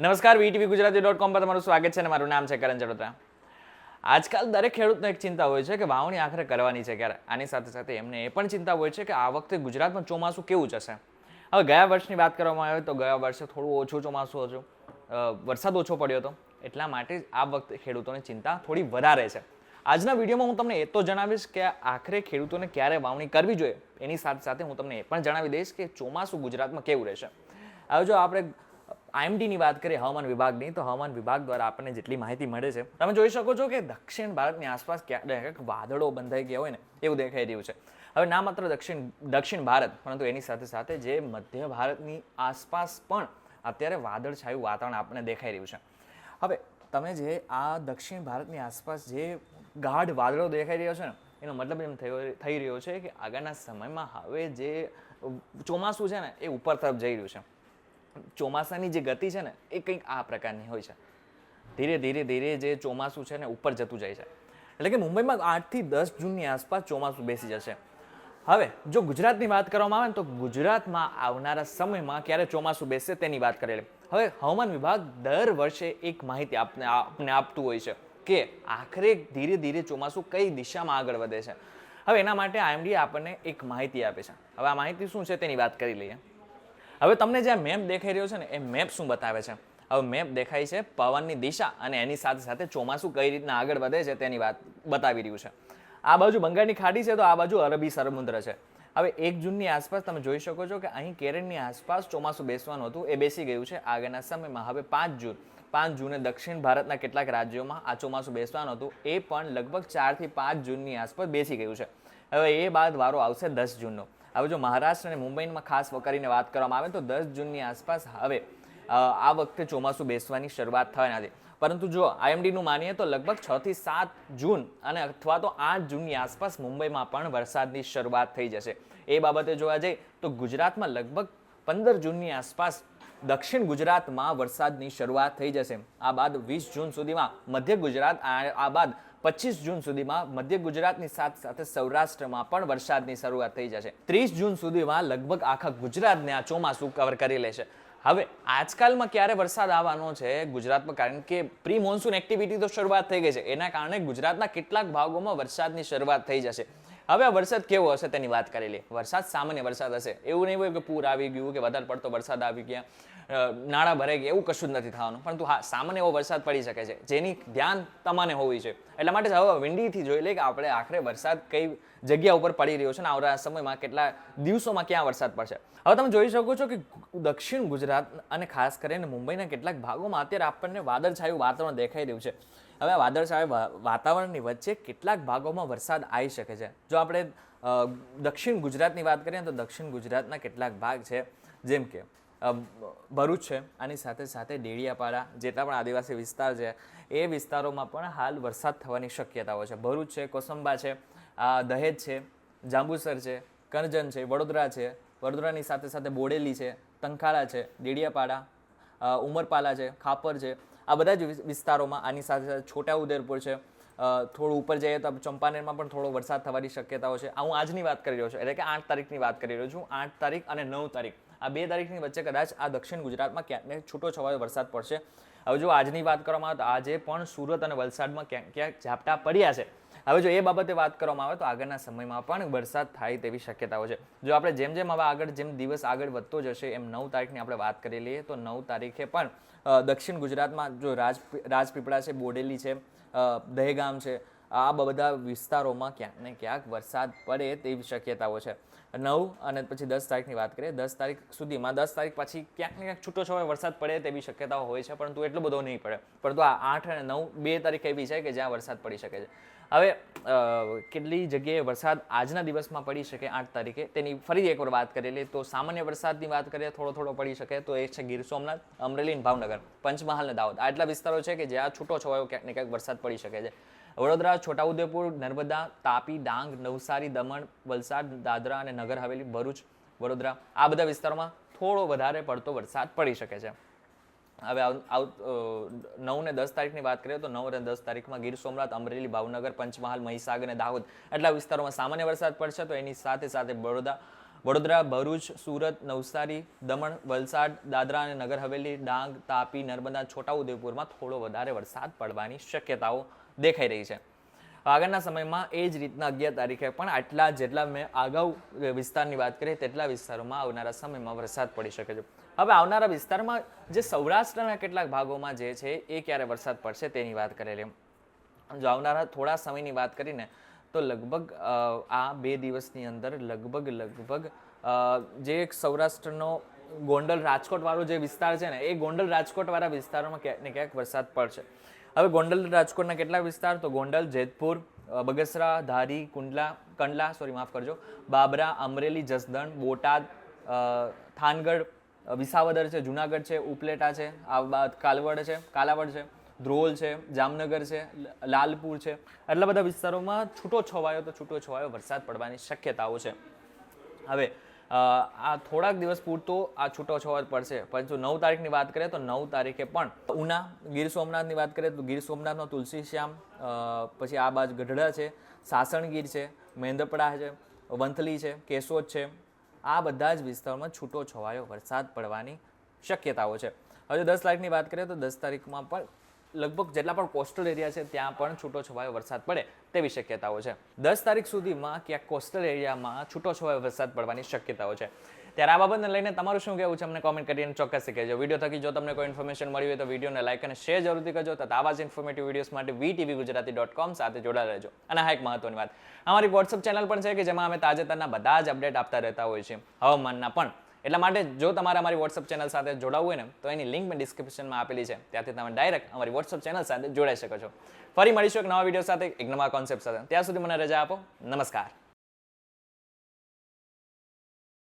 નમસ્કાર, વીટીવી ગુજરાતી.com પર તમારું સ્વાગત છે અને મારું નામ છે કરણ ચડોતરા. આજકાલ દરેક ખેડૂતને એક ચિંતા હોય છે કે વાવણી આખરે કરવાની છે ક્યારે. આની સાથે સાથે એમને એ પણ ચિંતા હોય છે કે આ વખતે ગુજરાતમાં ચોમાસું કેવું જશે. હવે ગયા વર્ષની વાત કરવામાં આવે તો ગયા વર્ષે થોડું ઓછું ચોમાસું હતું, વરસાદ ઓછો પડ્યો હતો, એટલા માટે જ આ વખતે ખેડૂતોની ચિંતા થોડી વધારે છે. આજના વિડીયોમાં હું તમને એ તો જણાવીશ કે આખરે ખેડૂતોને ક્યારે વાવણી કરવી જોઈએ, એની સાથે સાથે હું તમને એ પણ જણાવી દઈશ કે ચોમાસું ગુજરાતમાં કેવું રહેશે. હવે જો આપણે આઈએમડીની વાત કરીએ હવામાન વિભાગની, તો હવામાન વિભાગ દ્વારા આપણને જેટલી માહિતી મળે છે, તમે જોઈ શકો છો કે દક્ષિણ ભારતની આસપાસ ક્યાંક વાદળો બંધાઈ ગયા હોય ને એવું દેખાઈ રહ્યું છે. હવે ના માત્ર દક્ષિણ ભારત, પરંતુ એની સાથે સાથે જે મધ્ય ભારતની આસપાસ પણ અત્યારે વાદળછાયું વાતાવરણ આપણને દેખાઈ રહ્યું છે. હવે તમે જે આ દક્ષિણ ભારતની આસપાસ જે ગાઢ વાદળો દેખાઈ રહ્યો છે ને, એનો મતલબ એમ થઈ રહ્યો છે કે આગળના સમયમાં હવે જે ચોમાસું છે ને એ ઉપર તરફ જઈ રહ્યું છે. ચોમાસાની જે ગતિ છે ને એ કંઈક આ પ્રકારની હોય છે. ધીરે ધીરે ધીરે જે ચોમાસું છે ને ઉપર જતું જાય છે. એટલે કે મુંબઈમાં 8 થી 10 જૂનની આસપાસ ચોમાસું બેસી જશે. હવે જો ગુજરાતની વાત કરવામાં આવે ને તો ગુજરાતમાં આવનારા સમયમાં ક્યારે ચોમાસું બેસશે તેની વાત કરેલી. હવે હવામાન વિભાગ દર વર્ષે એક માહિતી આપને આપતું હોય છે કે આખરે ધીરે ધીરે ચોમાસું કઈ દિશામાં આગળ વધે છે. હવે એના માટે આઈએમડી આપણને એક માહિતી આપે છે. હવે આ માહિતી શું છે તેની વાત કરી લઈએ. હવે તમને જે મેપ દેખાઈ રહ્યો છે ને એ મેપ શું બતાવે છે? હવે મેપ દેખાય છે પવનની દિશા અને એની સાથે સાથે ચોમાસું કઈ રીતના આગળ વધે છે તેની વાત બતાવી રહ્યું છે. આ બાજુ બંગાળની ખાડી છે તો આ બાજુ અરબી સમુદ્ર છે. હવે 1 જૂનની આસપાસ તમે જોઈ શકો છો કે અહીં કેરળની આસપાસ ચોમાસું બેસવાનું હતું, એ બેસી ગયું છે આગળના સમયમાં. હવે 5 જૂને દક્ષિણ ભારતના કેટલાક રાજ્યોમાં આ ચોમાસું બેસવાનું હતું, એ પણ લગભગ 4 થી 5 જૂનની આસપાસ બેસી ગયું છે. હવે એ બાદ વારો આવશે 10 જૂનનો. હવે જો મહારાષ્ટ્ર અને મુંબઈમાં ખાસ કરીને વાત કરવામાં આવે તો 10 જૂનની આસપાસ હવે આ વખતે ચોમાસું બેસવાની શરૂઆત થવાની હતી. પરંતુ જો આઈએમડીનું માનીએ તો લગભગ 6 થી 7 જૂન અને અથવા તો 8 જૂનની આસપાસ મુંબઈમાં પણ વરસાદની શરૂઆત થઈ જશે. એ બાબતે જોવા જઈએ તો ગુજરાતમાં લગભગ 15 જૂનની આસપાસ દક્ષિણ ગુજરાતમાં વરસાદની શરૂઆત થઈ જશે. આ બાદ 20 જૂન સુધીમાં મધ્ય ગુજરાત, આ બાદ 25 જૂન સુધીમાં મધ્ય ગુજરાતની સાથે સાથે સૌરાષ્ટ્રમાં પણ વરસાદની શરૂઆત થઈ જશે. 30 જૂન સુધીમાં લગભગ આખા ગુજરાતને આ ચોમાસું કવર કરી લેશે. હવે આજકાલમાં ક્યારે વરસાદ આવવાનો છે ગુજરાતમાં, કારણ કે પ્રી મોન્સૂન એક્ટિવિટી તો શરૂઆત થઈ ગઈ છે, એના કારણે ગુજરાતના કેટલાક ભાગોમાં વરસાદની શરૂઆત થઈ જશે. હવે આ વરસાદ કેવો હશે તેની વાત કરી લઈએ. વરસાદ સામાન્ય વરસાદ હશે, એવું નહીં હોય કે પૂર આવી ગયું કે વધારે પડતો વરસાદ આવી ગયા, નાણાં ભરાઈ ગયા, એવું કશું જ નથી થવાનું. પરંતુ હા, સામાન્ય એવો વરસાદ પડી શકે છે જેની ધ્યાન તમારે હોવી છે. એટલા માટે હવે વિંડીથી જોઈ લઈએ કે આપણે આખરે વરસાદ કઈ જગ્યા ઉપર પડી રહ્યો છે ને આવનારા સમયમાં કેટલા દિવસોમાં ક્યાં વરસાદ પડશે. હવે તમે જોઈ શકો છો કે દક્ષિણ ગુજરાત અને ખાસ કરીને મુંબઈના કેટલાક ભાગોમાં અત્યારે આપણને વાદળછાયું વાતાવરણ દેખાઈ રહ્યું છે. હવે વાદળછાયા વાતાવરણની વચ્ચે કેટલાક ભાગોમાં વરસાદ આવી શકે છે. જો આપણે દક્ષિણ ગુજરાતની વાત કરીએ તો દક્ષિણ ગુજરાતના કેટલાક ભાગ છે, જેમ કે ભરૂચ છે, આની સાથે સાથે ડેડિયાપાડા, જેટલા પણ આદિવાસી વિસ્તાર છે એ વિસ્તારોમાં પણ હાલ વરસાદ થવાની શક્યતાઓ છે. ભરૂચ છે, કોસંબા છે, દહેજ છે, જાંબુસર છે, કરજણ છે, વડોદરા છે, વડોદરાની સાથે સાથે બોડેલી છે, તંખાળા છે, ડેડિયાપાડા, ઉમરપાલા છે, ખાપર છે, આ બધા જ વિસ્તારોમાં, આની સાથે સાથે છોટાઉદેપુર છે, થોડું ઉપર જઈએ તો ચંપાનેરમાં પણ થોડો વરસાદ થવાની શક્યતાઓ છે. હું આજની વાત કરી રહ્યો છું, એટલે કે 8 તારીખની વાત કરી રહ્યો છું. 8 તારીખ અને 9 તારીખ, આ 2 તારીખની વચ્ચે કદાચ આ દક્ષિણ ગુજરાતમાં ક્યાંક છૂટો છવાયો વરસાદ પડશે. હવે જો આજની વાત કરવામાં આવે તો આજે પણ સુરત અને વલસાડમાં ક્યાંક ક્યાંક ઝાપટા પડ્યા છે. હવે જો એ બાબતે વાત કરવામાં આવે તો આગળના સમયમાં પણ વરસાદ થાય તેવી શક્યતાઓ છે. જો આપણે જેમ હવે આગળ દિવસ આગળ વધતો જશે એમ 9 તારીખની આપણે વાત કરી લઈએ તો 9 તારીખે પણ દક્ષિણ ગુજરાતમાં જો રાજપીપળા છે, બોડેલી છે, દહેગામ છે, આ બધા વિસ્તારોમાં ક્યાંક ને ક્યાંક વરસાદ પડે તેવી શક્યતાઓ છે. 9 અને પછી 10 તારીખની વાત કરીએ, 10 તારીખ સુધીમાં, 10 તારીખ પછી ક્યાંક ને ક્યાંક છૂટો છવાયો વરસાદ પડે તેવી શક્યતાઓ હોય છે, પરંતુ એટલો બધો નહીં પડે. પરંતુ આ 8 અને 9, 2 તારીખ એવી છે કે જ્યાં વરસાદ પડી શકે છે. હવે કેટલી જગ્યાએ વરસાદ આજના દિવસમાં પડી શકે 8 તારીખે તેની ફરી એકવાર વાત કરી લઈએ તો સામાન્ય વરસાદની વાત કરીએ થોડો પડી શકે તો એ છે ગીર સોમનાથ, અમરેલી, ભાવનગર, પંચમહાલ અને દાહોદ. આટલા વિસ્તારો છે કે જ્યાં છૂટો છવાયો ક્યાંક ને ક્યાંક વરસાદ પડી શકે છે. વડોદરા, છોટાઉદેપુર, નર્મદા, તાપી, ડાંગ, નવસારી, દમણ, વલસાડ, દાદરા અને નગર હવેલી, ભરૂચ, વડોદરા, આ બધા વિસ્તારોમાં થોડો વધારે પડતો વરસાદ પડી શકે છે. હવે 9 ને 10 તારીખની વાત કરીએ તો 9 અને 10 તારીખમાં ગીર સોમનાથ, અમરેલી, ભાવનગર, પંચમહાલ, મહીસાગર અને દાહોદ એટલા વિસ્તારોમાં સામાન્ય વરસાદ પડશે. તો એની સાથે સાથે બરોડા, વડોદરા, ભરૂચ, સુરત, નવસારી, દમણ, વલસાડ, દાદરા અને નગર હવેલી, ડાંગ, તાપી, નર્મદા, છોટાઉદેપુરમાં થોડો વધારે વરસાદ પડવાની શક્યતાઓ દેખાઈ રહી છે. આગળના સમયમાં એ જ રીતના 11 તારીખે પણ આટલા જેટલા મેં અગાઉ વિસ્તારની વાત કરી તેટલા વિસ્તારોમાં આવનારા સમયમાં વરસાદ પડી શકે છે. હવે આવનારા વિસ્તારમાં જે સૌરાષ્ટ્રના કેટલાક ભાગોમાં જે છે એ ક્યારે વરસાદ પડશે તેની વાત કરેલી. જો આવનારા થોડા સમયની વાત કરીને તો લગભગ આ 2 દિવસની અંદર લગભગ જે એક સૌરાષ્ટ્રનો ગોંડલ રાજકોટ વાળો જે વિસ્તાર છે ને એ ગોંડલ રાજકોટ વાળા વિસ્તારોમાં ક્યાંક ને ક્યાંક વરસાદ પડશે. હવે ગોંડલ રાજકોટના કેટલાક વિસ્તાર તો ગોંડલ, જેતપુર, બગસરા, ધારી, કંડલા, બાબરા, અમરેલી, જસદણ, બોટાદ, થાનગઢ, વિસાવદર છે, જુનાગઢ છે, ઉપલેટા છે, આ બાદ કાલાવડ છે, ધ્રોલ છે, જામનગર છે, લાલપુર છે, એટલા બધા વિસ્તારોમાં છૂટો છવાયો વરસાદ પડવાની શક્યતાઓ છે. હવે આ થોડાક દિવસ પૂરતો આ છૂટો છવાયો પડશે, પરંતુ 9 તારીખની વાત કરીએ તો 9 તારીખે પણ ઉના, ગીર સોમનાથની વાત કરીએ તો ગીર સોમનાથનો તુલસીશ્યામ, પછી આ બાજુ ગઢડા છે, સાસણગીર છે, મેંદરપડા છે, વંથલી છે, કેશોદ છે, આ બધા જ વિસ્તારોમાં છૂટો છવાયો વરસાદ પડવાની શક્યતાઓ છે. હવે 10 તારીખની વાત કરીએ તો 10 તારીખમાં પણ લગભગ જેટલા પણ કોસ્ટલ એરિયા છે ત્યાં પણ છૂટો છવાયો વરસાદ પડે તેવી શક્યતાઓ છે. 10 તારીખ સુધીમાં ક્યાંક કોસ્ટલ એરિયામાં છૂટો છવાયો વરસાદ પડવાની શક્યતાઓ છે. ત્યારે આ બાબતને લઈને તમારું શું કહેવું છે અમને કોમેન્ટ કરીને ચોક્કસથી કહેજો. વિડીયો થકી જો તમને કોઈ ઇન્ફોર્મેશન મળી હોય તો વિડીયોને લાઈક અને શેર જરૂરથી કરજો. તથા આવા જ ઇન્ફોર્મેટિવ વિડીયોઝ માટે vtvgujarati.com સાથે જોડાયેલા રહેજો. અને હા, એક મહત્વની વાત, અમારી વોટ્સઅપ ચેનલ પણ છે કે જેમાં અમે તાજેતરના બધા જ અપડેટ આપતા રહેતા હોય છે હવામાનના પણ. એટલા માટે જો તમારે અમારી વોટ્સઅપ ચેનલ સાથે જોડાવવું હોય ને તો એની લિંક મેં ડિસ્ક્રિપ્શનમાં આપેલી છે, ત્યાંથી તમે ડાયરેક્ટ અમારી વોટ્સઅપ ચેનલ સાથે જોડાઈ શકો છો. ફરી મળીશું એક નવા વિડીયો સાથે, એક નવા કોન્સેપ્ટ સાથે. ત્યાં સુધી મને રજા આપો. નમસ્કાર.